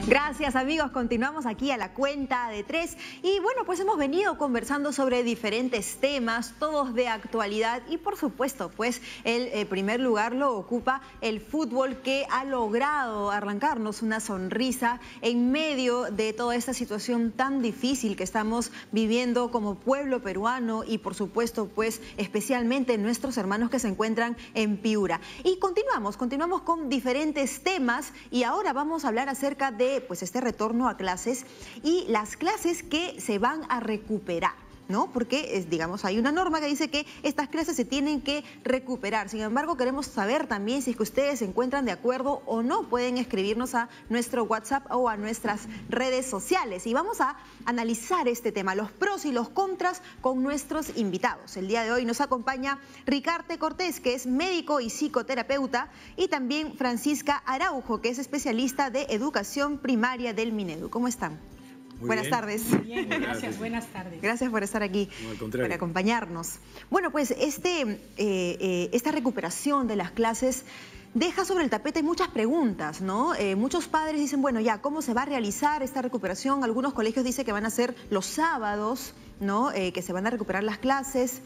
Gracias, amigos. Continuamos aquí a la cuenta de 3. Y bueno, pues hemos venido conversando sobre diferentes temas, todos de actualidad. Y por supuesto, pues el primer lugar lo ocupa el fútbol, que ha logrado arrancarnos una sonrisa en medio de toda esta situación tan difícil que estamos viviendo como pueblo peruano y por supuesto, pues especialmente nuestros hermanos que se encuentran en Piura. Y continuamos con diferentes temas y ahora vamos a hablar acerca de pues este retorno a clases y las clases que se van a recuperar, ¿no? Porque, digamos, hay una norma que dice que estas clases se tienen que recuperar. Sin embargo, queremos saber también si es que ustedes se encuentran de acuerdo o no. Pueden escribirnos a nuestro WhatsApp o a nuestras redes sociales. Y vamos a analizar este tema, los pros y los contras, con nuestros invitados. El día de hoy nos acompaña Ricarte Cortés, que es médico y psicoterapeuta, y también Francisca Araujo, que es especialista de educación primaria del Minedu. ¿Cómo están? Buenas tardes. Muy bien, gracias. Buenas tardes. Gracias por estar aquí, por acompañarnos. Bueno, pues esta recuperación de las clases deja sobre el tapete muchas preguntas, ¿no? Muchos padres dicen, bueno, ya, ¿cómo se va a realizar esta recuperación? Algunos colegios dicen que van a ser los sábados, ¿no? Que se van a recuperar las clases.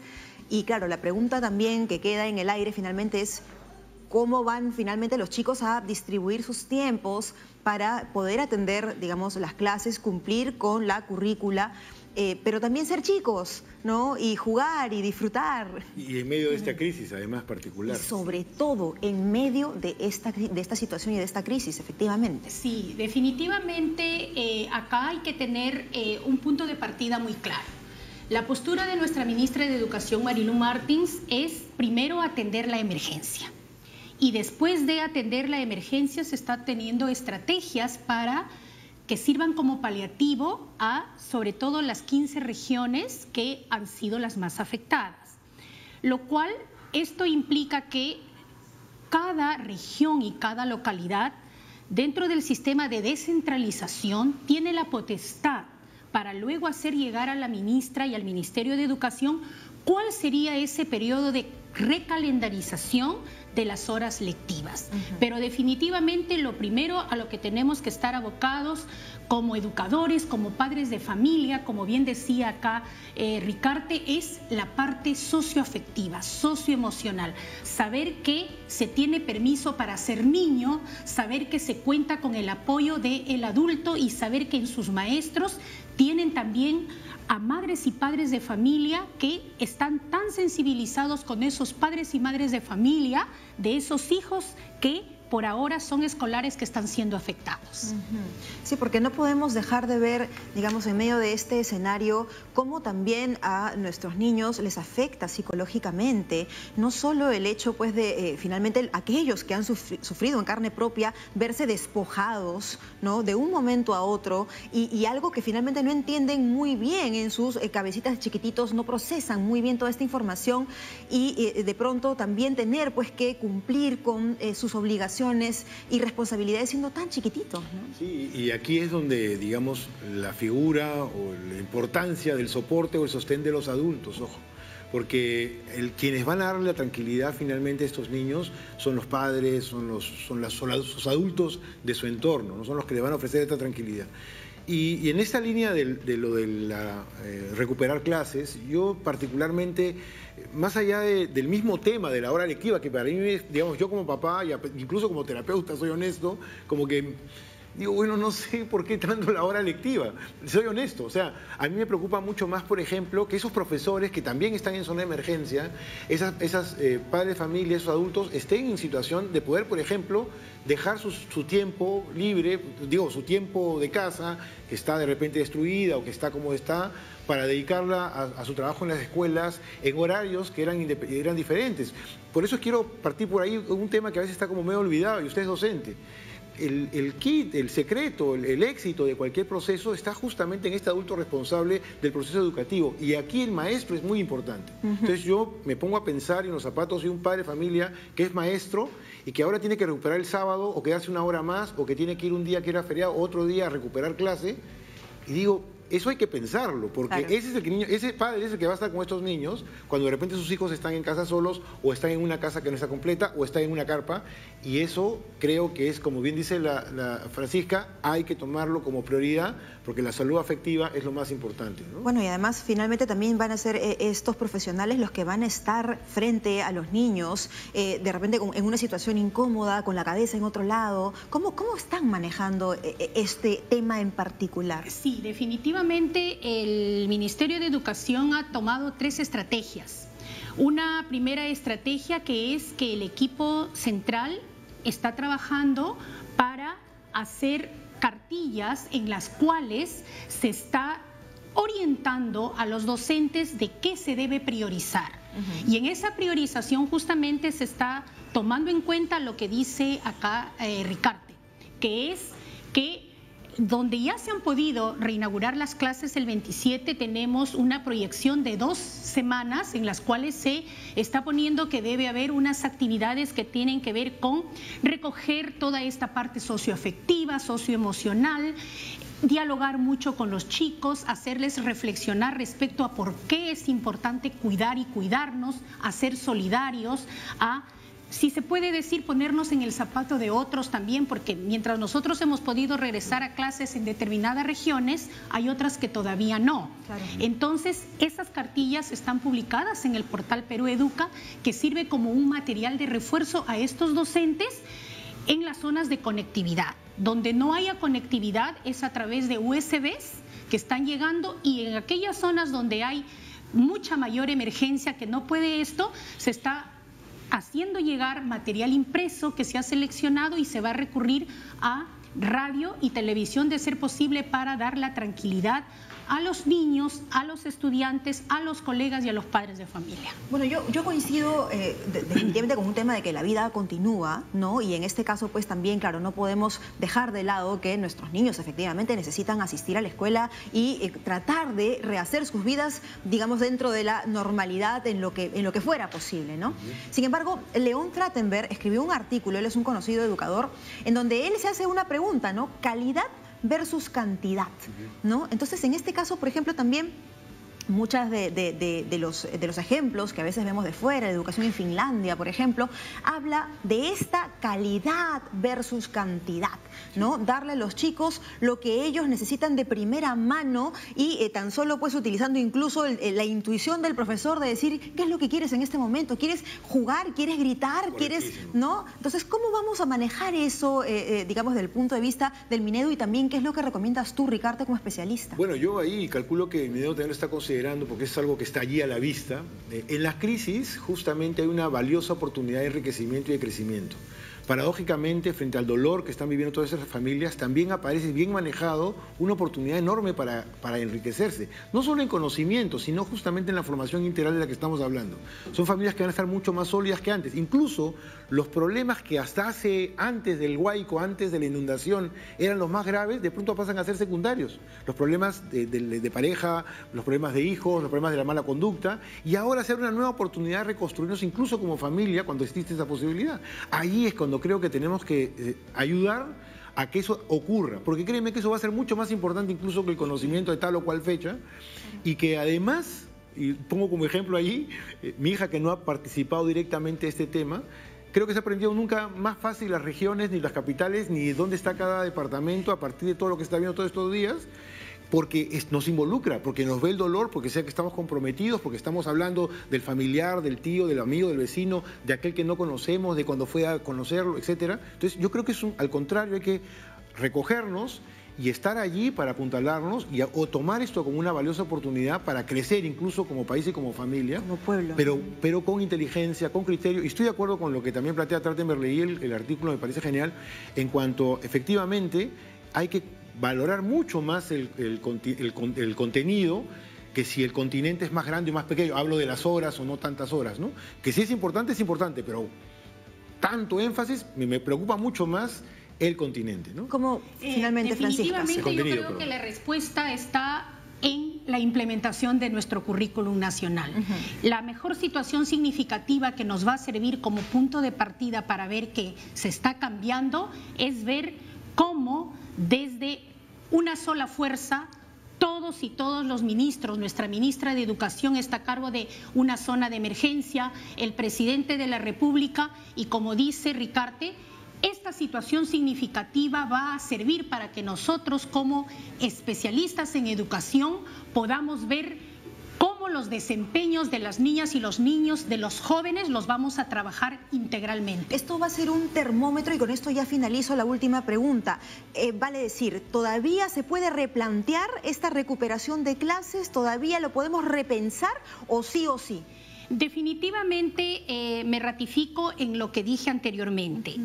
Y claro, la pregunta también que queda en el aire finalmente es, ¿cómo van finalmente los chicos a distribuir sus tiempos para poder atender, digamos, las clases, cumplir con la currícula, pero también ser chicos, ¿no? Y jugar y disfrutar. Y en medio de esta crisis, además, particular. Y sobre todo en medio de esta situación y de esta crisis, efectivamente. Sí, definitivamente acá hay que tener un punto de partida muy claro. La postura de nuestra ministra de Educación, Marilu Martins, es primero atender la emergencia. Y después de atender la emergencia se está teniendo estrategias para que sirvan como paliativo a, sobre todo, las 15 regiones que han sido las más afectadas. Lo cual, esto implica que cada región y cada localidad, dentro del sistema de descentralización, tiene la potestad para luego hacer llegar a la ministra y al Ministerio de Educación cuál sería ese periodo de recalendarización de las horas lectivas. Pero definitivamente lo primero a lo que tenemos que estar abocados como educadores, como padres de familia, como bien decía acá Ricarte, es la parte socioafectiva, socioemocional. Saber que se tiene permiso para ser niño, saber que se cuenta con el apoyo del adulto y saber que en sus maestros tienen también a madres y padres de familia que están tan sensibilizados con esos padres y madres de familia de esos hijos que por ahora son escolares que están siendo afectados. Sí, porque no podemos dejar de ver, digamos, en medio de este escenario, cómo también a nuestros niños les afecta psicológicamente, no solo el hecho, pues, de finalmente aquellos que han sufrido en carne propia verse despojados, ¿no? De un momento a otro y algo que finalmente no entienden muy bien en sus cabecitas chiquititos, no procesan muy bien toda esta información y de pronto también tener, pues, que cumplir con sus obligaciones y responsabilidades siendo tan chiquititos, ¿no? Sí, y aquí es donde, digamos, la figura o la importancia del soporte o el sostén de los adultos, ojo. Porque quienes van a darle la tranquilidad finalmente a estos niños son los padres, son los adultos de su entorno, no son los que le van a ofrecer esta tranquilidad. Y en esta línea de lo de recuperar clases, yo particularmente, más allá del mismo tema de la hora lectiva, que para mí, digamos, yo como papá, y incluso como terapeuta, soy honesto, como que digo, bueno, no sé por qué tanto la hora lectiva, soy honesto, o sea, a mí me preocupa mucho más, por ejemplo, que esos profesores que también están en zona de emergencia, esas padres de familia, esos adultos, estén en situación de poder, por ejemplo, dejar su tiempo libre, digo, su tiempo de casa, que está de repente destruida o que está como está, para dedicarla a su trabajo en las escuelas, en horarios que eran diferentes. Por eso quiero partir por ahí un tema que a veces está como medio olvidado, y usted es docente. El kit, el secreto, el éxito de cualquier proceso está justamente en este adulto responsable del proceso educativo. Y aquí el maestro es muy importante. Entonces yo me pongo a pensar en los zapatos de un padre de familia que es maestro y que ahora tiene que recuperar el sábado o quedarse una hora más o que tiene que ir un día que era feriado, otro día a recuperar clase. Y digo, eso hay que pensarlo, porque claro. ese padre es el que va a estar con estos niños cuando de repente sus hijos están en casa solos, o están en una casa que no está completa, o están en una carpa, y eso creo que es, como bien dice la Francisca, hay que tomarlo como prioridad, porque la salud afectiva es lo más importante, ¿no? Bueno, y además finalmente también van a ser estos profesionales los que van a estar frente a los niños, de repente en una situación incómoda, con la cabeza en otro lado. ¿Cómo están manejando este tema en particular? Sí, definitivamente el Ministerio de Educación ha tomado 3 estrategias. Una primera estrategia que es que el equipo central está trabajando para hacer cartillas en las cuales se está orientando a los docentes de qué se debe priorizar. Y en esa priorización justamente se está tomando en cuenta lo que dice acá Ricarte, que es que donde ya se han podido reinaugurar las clases el 27, tenemos una proyección de 2 semanas en las cuales se está poniendo que debe haber unas actividades que tienen que ver con recoger toda esta parte socioafectiva, socioemocional, dialogar mucho con los chicos, hacerles reflexionar respecto a por qué es importante cuidar y cuidarnos, a ser solidarios, a, si se puede decir, ponernos en el zapato de otros también, porque mientras nosotros hemos podido regresar a clases en determinadas regiones, hay otras que todavía no. Claro. Entonces, esas cartillas están publicadas en el portal Perú Educa, que sirve como un material de refuerzo a estos docentes en las zonas de conectividad. Donde no haya conectividad es a través de USBs que están llegando, y en aquellas zonas donde hay mucha mayor emergencia que no puede esto, se está haciendo llegar material impreso que se ha seleccionado y se va a recurrir a radio y televisión de ser posible para dar la tranquilidad a los niños, a los estudiantes, a los colegas y a los padres de familia. Bueno, yo coincido definitivamente con un tema de que la vida continúa, ¿no? Y en este caso, pues también, claro, no podemos dejar de lado que nuestros niños efectivamente necesitan asistir a la escuela y tratar de rehacer sus vidas, digamos, dentro de la normalidad en lo que fuera posible, ¿no? Sin embargo, León Trachtenberg escribió un artículo, él es un conocido educador, en donde él se hace una pregunta, ¿no? Calidad versus cantidad, ¿no? Entonces, en este caso, por ejemplo, también muchas de los ejemplos que a veces vemos de fuera, de educación en Finlandia, por ejemplo, habla de esta calidad versus cantidad, ¿no? Darle a los chicos lo que ellos necesitan de primera mano y tan solo pues utilizando incluso la intuición del profesor de decir qué es lo que quieres en este momento, quieres jugar, quieres gritar, quieres, ¿no? Entonces, ¿cómo vamos a manejar eso, digamos, desde el punto de vista del Minedu, y también qué es lo que recomiendas tú, Ricarte, como especialista? Bueno, yo ahí calculo que el Minedu también lo está considerando, porque es algo que está allí a la vista. En las crisis justamente hay una valiosa oportunidad de enriquecimiento y de crecimiento. Paradójicamente, frente al dolor que están viviendo todas esas familias, también aparece bien manejado una oportunidad enorme para enriquecerse, no solo en conocimiento, sino justamente en la formación integral de la que estamos hablando. Son familias que van a estar mucho más sólidas que antes. Incluso los problemas que hasta antes del Huaico, antes de la inundación, eran los más graves, de pronto pasan a ser secundarios. Los problemas de pareja, los problemas de hijos, los problemas de la mala conducta, y ahora se abre una nueva oportunidad de reconstruirnos incluso como familia cuando existe esa posibilidad. Ahí es cuando creo que tenemos que ayudar a que eso ocurra, porque créeme que eso va a ser mucho más importante incluso que el conocimiento de tal o cual fecha, y que además, y pongo como ejemplo allí, mi hija que no ha participado directamente de este tema, creo que se ha aprendido nunca más fácil las regiones, ni las capitales, ni dónde está cada departamento a partir de todo lo que se está viendo todos estos días, porque nos involucra, porque nos ve el dolor, porque sé que estamos comprometidos, porque estamos hablando del familiar, del tío, del amigo, del vecino, de aquel que no conocemos, de cuando fue a conocerlo, etcétera. Entonces yo creo que al contrario, hay que recogernos y estar allí para apuntalarnos o tomar esto como una valiosa oportunidad para crecer incluso como país y como familia, como pueblo, pero con inteligencia, con criterio. Y estoy de acuerdo con lo que también plantea Trachtenberg, leí el artículo, me parece genial, en cuanto efectivamente hay que valorar mucho más el contenido, que si el continente es más grande o más pequeño. Hablo de las horas o no tantas horas, ¿no? Que si es importante, pero tanto énfasis, me preocupa mucho más el continente, ¿no? Como finalmente, Francisca. Definitivamente yo creo que la respuesta está en la implementación de nuestro currículum nacional. La mejor situación significativa que nos va a servir como punto de partida para ver que se está cambiando es ver cómo desde una sola fuerza todos y todos los ministros, nuestra ministra de Educación está a cargo de una zona de emergencia, el presidente de la República, y como dice Ricarte, esta situación significativa va a servir para que nosotros como especialistas en educación podamos ver cómo los desempeños de las niñas y los niños, de los jóvenes, los vamos a trabajar integralmente. Esto va a ser un termómetro y con esto ya finalizo la última pregunta. Vale decir, ¿todavía se puede replantear esta recuperación de clases? ¿Todavía lo podemos repensar o sí o sí? Definitivamente me ratifico en lo que dije anteriormente.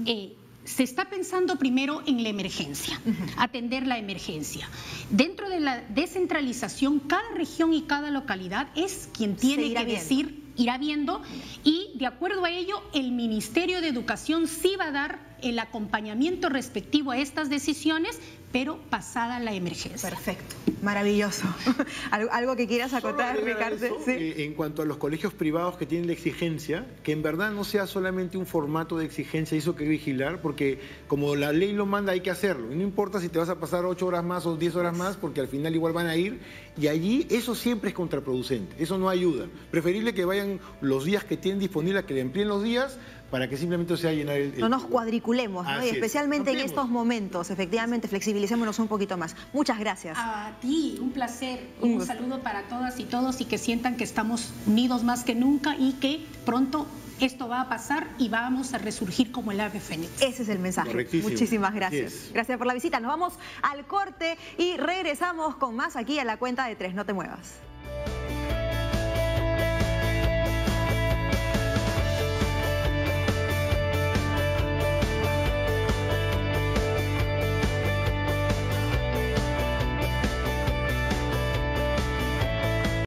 Se está pensando primero en la emergencia, atender la emergencia. Dentro de la descentralización, cada región y cada localidad es quien tiene que decir, irá viendo, y de acuerdo a ello, el Ministerio de Educación sí va a dar el acompañamiento respectivo a estas decisiones, pero pasada la emergencia. Perfecto, maravilloso. ¿Algo que quieras acotar, Ricardo? Sí. En cuanto a los colegios privados que tienen la exigencia, que en verdad no sea solamente un formato de exigencia, eso que vigilar, porque como la ley lo manda hay que hacerlo. Y no importa si te vas a pasar 8 horas más o 10 horas más, porque al final igual van a ir, y allí eso siempre es contraproducente, eso no ayuda. Preferible que vayan los días que tienen disponibles, que le empleen los días, para que simplemente sea llenar el... No nos cuadriculemos, ¿no? Y especialmente en estos momentos, efectivamente, flexibilicémonos un poquito más. Muchas gracias. A ti, un placer. Un saludo para todas y todos y que sientan que estamos unidos más que nunca y que pronto esto va a pasar y vamos a resurgir como el ave fénix. Ese es el mensaje. Muchísimas gracias. Yes. Gracias por la visita. Nos vamos al corte y regresamos con más aquí a La Cuenta de Tres. No te muevas.